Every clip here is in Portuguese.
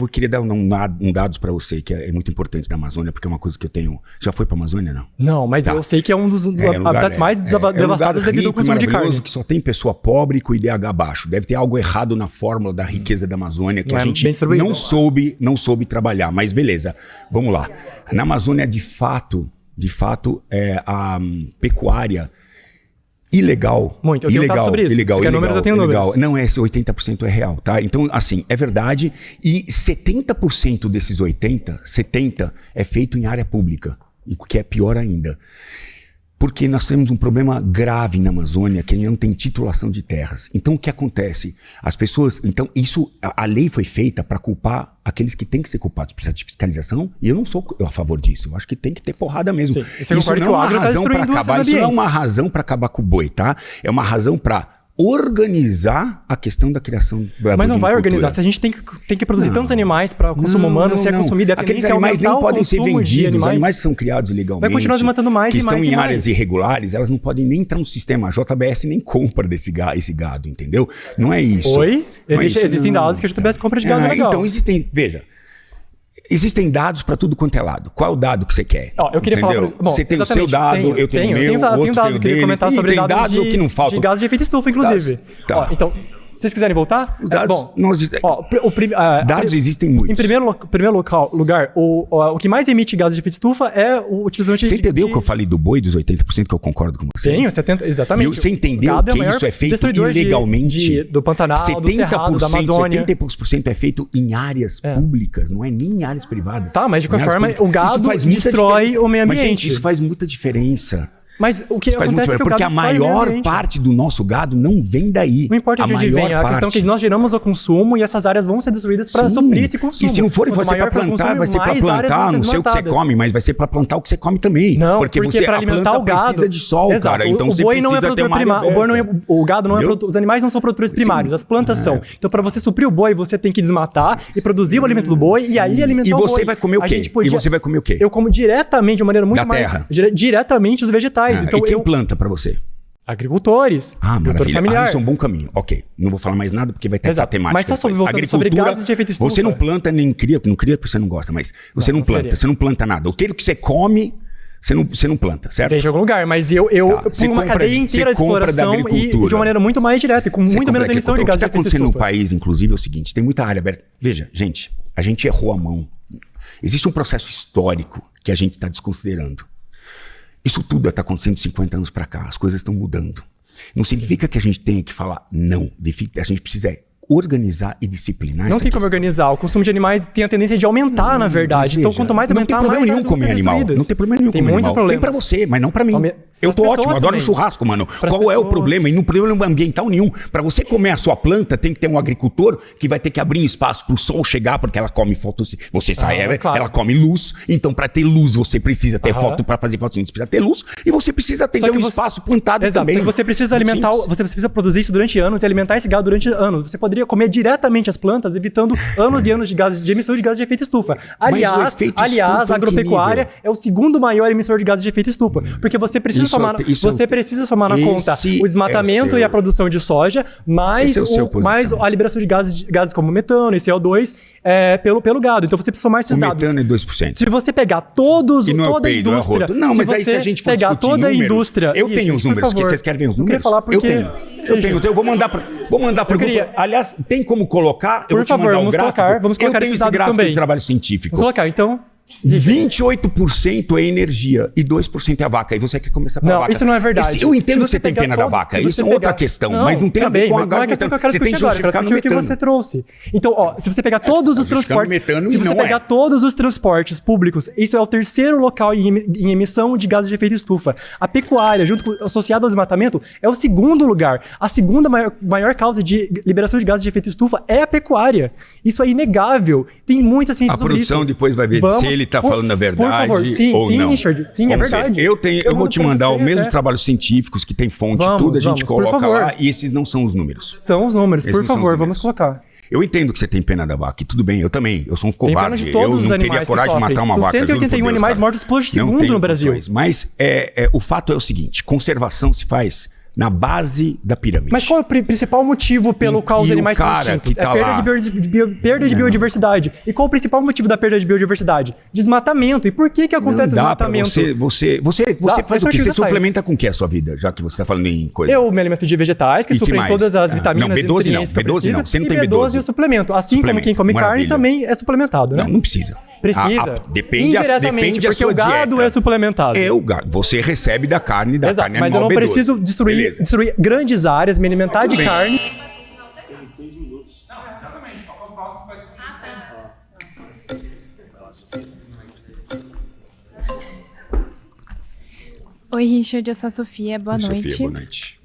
Eu queria dar um dados para você, que é muito importante da Amazônia, porque é uma coisa que eu tenho... Já foi para a Amazônia, não? Não, mas eu sei que é um dos habitats mais devastados devido ao consumo de carne. Que só tem pessoa pobre com IDH baixo. Deve ter algo errado na fórmula da riqueza da Amazônia que a gente não soube trabalhar. Mas beleza, vamos lá. Na Amazônia, de fato, a pecuária... Ilegal. Muito, eu tenho dados sobre isso. Ilegal. Números, eu tenho números. Não, esse 80% é real, tá? Então, assim, é verdade. E 70% desses 70% é feito em área pública. E o que é pior ainda. Porque nós temos um problema grave na Amazônia, que não tem titulação de terras. Então, o que acontece? As pessoas... Então, a lei foi feita para culpar aqueles que têm que ser culpados. Precisa de fiscalização, e eu não sou a favor disso. Eu acho que tem que ter porrada mesmo. Sim, isso não é uma razão para acabar. Isso não é uma razão para acabar com o boi, tá? É uma razão para organizar a questão da criação da Mas não vai organizar. Se a gente tem que produzir tantos animais para consumo humano, se é consumido, aqueles animais nem podem ser vendidos. Os animais que são criados ilegalmente, vai continuar matando mais que e mais estão em áreas irregulares, elas não podem nem entrar no sistema. A JBS nem compra esse gado, entendeu? Não é isso. Oi? Existem dados que a JBS compra de gado legal. Então, existem dados para tudo quanto é lado. Qual é o dado que você quer? Eu queria falar... Bom, você tem o seu dado, eu tenho o meu, tenho dados, eu queria comentar sobre dados que não faltam. De gases de efeito estufa, inclusive. Tá. Então, se vocês quiserem voltar... Os dados, dados existem muitos. Em primeiro lugar, o que mais emite gases de efeito estufa é o utilizamento de... Você entendeu que eu falei do boi, dos 80%, que eu concordo com você? Tenho, 70%, exatamente. E você entendeu que isso é feito ilegalmente? Do Pantanal, do Cerrado, da Amazônia. 70% é feito em áreas públicas, não é nem em áreas privadas. Tá, mas de qualquer forma, o gado destrói o meio ambiente. Mas, gente, isso faz muita diferença. Mas o que acontece é que o porque a maior parte do nosso gado não vem daí. Não importa de onde vem, a questão é que nós geramos o consumo e essas áreas vão ser destruídas para suprir esse consumo. E se não for, vai ser para plantar, vai ser para plantar, não sei o que você come, mas vai ser para plantar o que você come também. Não, porque para alimentar o gado precisa de sol, cara. Então o boi não é produtor primário, o gado não é produtor, os animais não são produtores primários, as plantas são. Então para você suprir o boi, você tem que desmatar e produzir o alimento do boi e aí alimentar o boi. E você vai comer o quê? Eu como diretamente, de uma maneira muito mais... Diretamente os vegetais. E quem planta para você? Agricultores. Maravilha. Familiar. Isso é um bom caminho. Ok. Não vou falar mais nada porque vai ter essa temática. Mas só sobre gases de efeito estufa. Você não planta nem cria. Não cria porque você não gosta, mas você não planta. Você não planta nada. Aquilo que você come, você não planta, certo? Vem de algum lugar. Mas eu ponho uma cadeia inteira de exploração e de uma maneira muito mais direta e com muito menos emissão de gases de efeito estufa. O que está acontecendo no país, inclusive, é o seguinte. Tem muita área aberta. Veja, gente. A gente errou a mão. Existe um processo histórico que a gente está desconsiderando. Isso tudo está acontecendo de 50 anos para cá. As coisas estão mudando. Não significa que a gente tenha que falar não. A gente precisa organizar e disciplinar Não tem como organizar. O consumo de animais tem a tendência de aumentar, na verdade. Então, quanto mais aumentar, mais nenhum comer animal. Não tem problema nenhum comer animal. Tem muitos problemas. Tem pra você, mas não pra mim. Eu tô ótimo, adoro um churrasco, mano. Qual é o problema? E não tem problema ambiental nenhum. Pra você comer a sua planta, tem que ter um agricultor que vai ter que abrir espaço pro sol chegar, porque ela come fotossíntese. Você sabe, claro. Ela come luz. Então, pra ter luz, você precisa ter foto. Pra fazer fotossíntese, precisa ter luz. E você precisa ter um espaço plantado também. Exato. Você precisa alimentar, você precisa produzir isso durante anos e alimentar esse gado durante anos. Você poderia comer diretamente as plantas, evitando anos e anos de emissão de gases de efeito estufa. Aliás, a agropecuária é o segundo maior emissor de gases de efeito estufa. Porque você precisa somar na conta o desmatamento e a produção de soja, mais a liberação de gases como metano e CO2 pelo gado. Então você precisa somar esses dados. O metano é 2%. Se você pegar toda a indústria... Não, mas aí se a gente for pegar toda a indústria... Eu tenho os números. Vocês querem ver os números? Eu queria falar porque... Eu tenho. Eu vou mandar para o grupo. Aliás, tem como colocar? Por favor, vamos colocar esses dados também. De trabalho científico. Vamos colocar, então... 28% é energia e 2% é a vaca. E você quer começar pela vaca. Não, isso não é verdade. Eu entendo que você tem pena da vaca. Isso é outra questão. Mas não tem a ver com a gás metano. Você tem que justificar no metano. Que você trouxe. Então, se você pegar todos os transportes... Se você pegar todos os transportes públicos, isso é o terceiro local em emissão de gases de efeito estufa. A pecuária, associada ao desmatamento, é o segundo lugar. A segunda maior causa de liberação de gases de efeito estufa é a pecuária. Isso é inegável. Tem muita ciência sobre isso. A produção depois vai ver se ele está falando a verdade. Por favor, sim, Richard. Sim, é verdade. Eu vou te mandar os mesmos trabalhos científicos que tem fonte, tudo a gente coloca lá. E esses não são os números. São os números, por favor, vamos colocar. Eu entendo que você tem pena da vaca, e tudo bem, eu também. Eu sou um covarde. Eu não teria coragem de matar uma vaca. São 181 animais mortos por segundo no Brasil. Mas o fato é o seguinte: conservação se faz na base da pirâmide. Mas qual é o principal motivo pelo qual os animais são extintos? Tá perda de biodiversidade. E qual é o principal motivo da perda de biodiversidade? Desmatamento. E por que acontece desmatamento? Você faz o quê? Você suplementa com o que a sua vida? Já que você está falando em coisa. Eu me alimento de vegetais, que suprem todas as vitaminas e nutrientes que eu preciso. Você não tem B12 eu suplemento. Assim como quem come carne também é suplementado, né? Não precisa. Precisa. Depende porque o gado dieta. É suplementado. O gado. Você recebe da carne Exato, carne mas eu não preciso destruir grandes áreas, me alimentar de carne. Tem 6 minutos. Não, exatamente. O próximo pode Oi, Richard, eu sou a Sofia. Boa noite. Sofia, boa noite.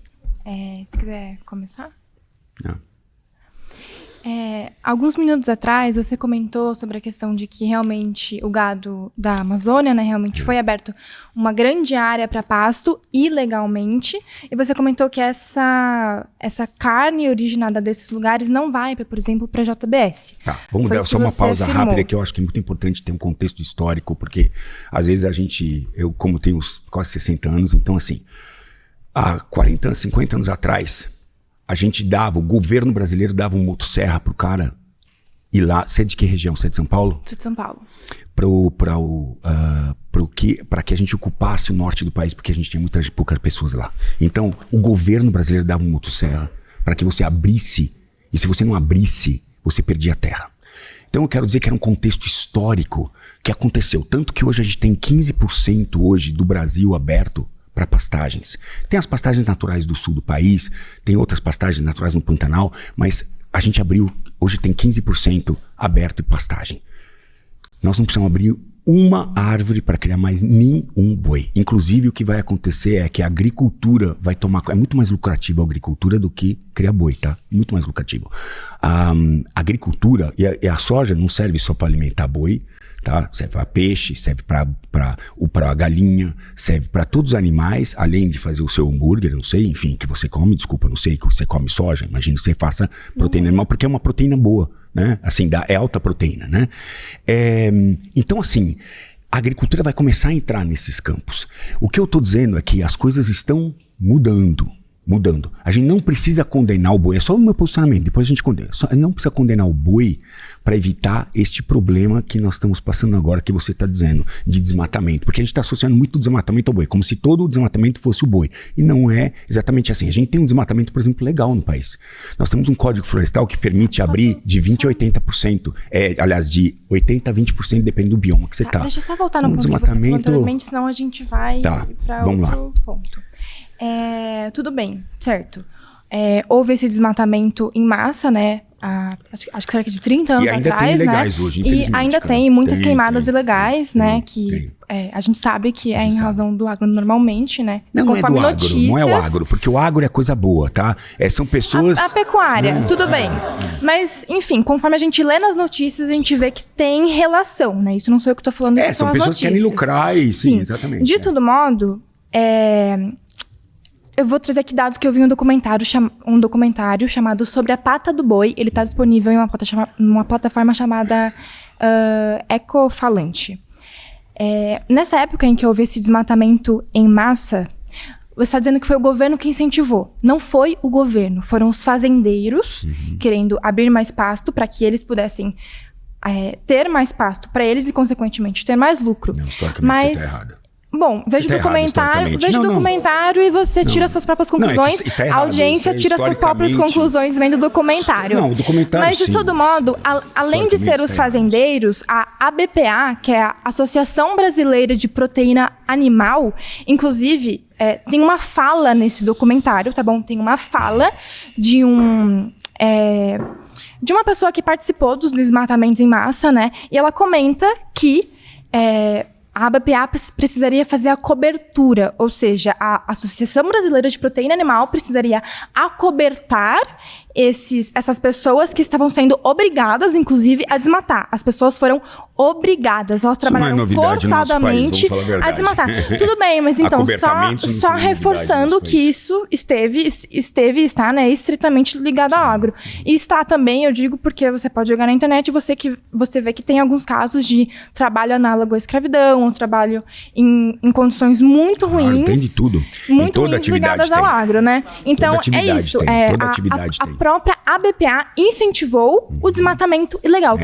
Se quiser começar? Não. Alguns minutos atrás, você comentou sobre a questão de que realmente o gado da Amazônia, né, realmente foi aberto uma grande área para pasto ilegalmente. E você comentou que essa carne originada desses lugares não vai, por exemplo, para a JBS. Tá, vamos dar só uma pausa rápida, que eu acho que é muito importante ter um contexto histórico, porque às vezes eu como tenho quase 60 anos, então assim, há 40, 50 anos atrás, o governo brasileiro dava um motosserra pro cara ir lá. Você é de que região? Você é de São Paulo? Sou de São Paulo. Para que a gente ocupasse o norte do país, porque a gente tinha poucas pessoas lá. Então, o governo brasileiro dava um motosserra para que você abrisse, e se você não abrisse, você perdia a terra. Então, eu quero dizer que era um contexto histórico que aconteceu. Tanto que hoje a gente tem 15% hoje do Brasil aberto para pastagens. Tem as pastagens naturais do sul do país, tem outras pastagens naturais no Pantanal, mas a gente abriu, hoje tem 15% aberto em pastagem. Nós não precisamos abrir uma árvore para criar mais nenhum boi. Inclusive, o que vai acontecer é que a agricultura vai tomar... É muito mais lucrativo a agricultura do que criar boi, tá? Muito mais lucrativo. A agricultura e a soja não serve só para alimentar boi, tá? Serve para peixe, serve para galinha, serve para todos os animais, além de fazer o seu hambúrguer, não sei, enfim, que você come, desculpa, não sei, que você come soja, imagina que você faça proteína animal, porque é uma proteína boa, né? Assim, é alta proteína, né? Então, assim, a agricultura vai começar a entrar nesses campos. O que eu tô dizendo é que as coisas estão mudando. A gente não precisa condenar o boi, é só o meu posicionamento, depois a gente condena. Não precisa condenar o boi para evitar este problema que nós estamos passando agora, que você está dizendo, de desmatamento. Porque a gente está associando muito o desmatamento ao boi, como se todo o desmatamento fosse o boi. E não é exatamente assim. A gente tem um desmatamento, por exemplo, legal no país. Nós temos um código florestal que permite abrir de 20% a 80%. Aliás, de 80% a 20%, depende do bioma que você está. Deixa eu só voltar no ponto que você falou anteriormente, senão a gente vai para outro ponto. Tudo bem, certo. Houve esse desmatamento em massa, né? Acho que cerca de 30 anos atrás, tem ilegais, né? Hoje, infelizmente. E ainda tem muitas queimadas ilegais, né? Que a gente sabe que é em razão do agro normalmente, né? Não é do agro, não é o agro, porque o agro é coisa boa, tá? São pessoas... A pecuária, tudo bem. Mas, enfim, conforme a gente lê nas notícias, a gente vê que tem relação, né? Isso não sou eu que tô falando, isso são pessoas que querem lucrar e sim, exatamente. De todo modo, eu vou trazer aqui dados que eu vi em um documentário chamado Sobre a Pata do Boi. Ele está disponível em uma plataforma chamada Ecofalante. Nessa época em que houve esse desmatamento em massa, você está dizendo que foi o governo que incentivou. Não foi o governo, foram os fazendeiros querendo abrir mais pasto para que eles pudessem ter mais pasto para eles e, consequentemente, ter mais lucro. Não, historicamente você está errado. Bom, veja o documentário e você tira suas próprias conclusões. A audiência tira suas próprias conclusões vendo o documentário. Não, o documentário Mas, de todo modo, além de ser os fazendeiros, a ABPA, que é a Associação Brasileira de Proteína Animal, inclusive, tem uma fala nesse documentário, tá bom? Tem uma fala de uma pessoa que participou dos desmatamentos em massa, né? E ela comenta que a ABPA precisaria fazer a cobertura, ou seja, a Associação Brasileira de Proteína Animal precisaria acobertar essas pessoas que estavam sendo obrigadas, inclusive, a desmatar. As pessoas foram obrigadas, elas trabalharam forçadamente a desmatar. Tudo bem, mas então, só reforçando que isso esteve e está, né, estritamente ligado ao agro. E está também, eu digo, porque você pode jogar na internet e você vê que tem alguns casos de trabalho análogo à escravidão, ou trabalho em condições muito ruins. Tem de tudo. Muito ruins ligadas ao agro, né? Então, é isso. Toda atividade tem. A própria ABPA incentivou o desmatamento ilegal.